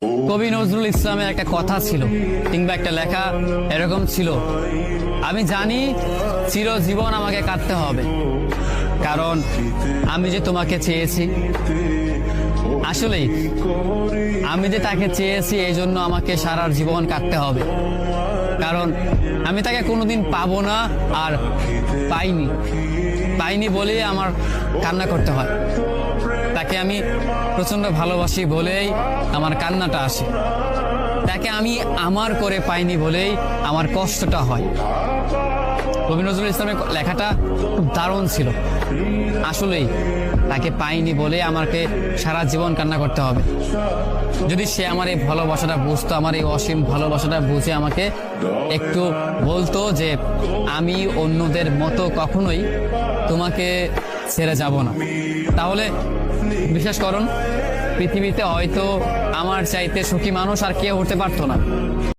কবি নজরুল ইসলামের একটা কথা ছিল কিংবা একটা লেখা এরকম ছিল, আমি জানি চিরজীবন আমাকে কাটতে হবে, কারণ আমি যে তোমাকে চেয়েছি। আসলেই আমি যে তাকে চেয়েছি এই জন্য আমাকে সারা জীবন কাটতে হবে, কারণ আমি তাকে কোনোদিন পাবো না, আর পাইনি বলেই আমার কান্না করতে হয়। তাকে আমি প্রচন্ড ভালোবাসি বলেই আমার কান্নাটা আসে, তাকে আমি আমার করে পাইনি বলেই আমার কষ্টটা হয়। কবি নজরুল ইসলামের লেখাটা খুব দারুণ ছিল। আসলেই তাকে পাইনি বলে আমাকে সারা জীবন কান্না করতে হবে। যদি সে আমার এই ভালোবাসাটা বুঝতো, আমার এই অসীম ভালোবাসাটা বুঝে আমাকে একটু বলতো যে আমি অন্যদের মতো কখনোই তোমাকে ছেড়ে যাব না, তাহলে বিশ্বাস করুন পৃথিবীতে হয়তো আমার চাইতে সুখী মানুষ আর কেউ হতে পারতো না।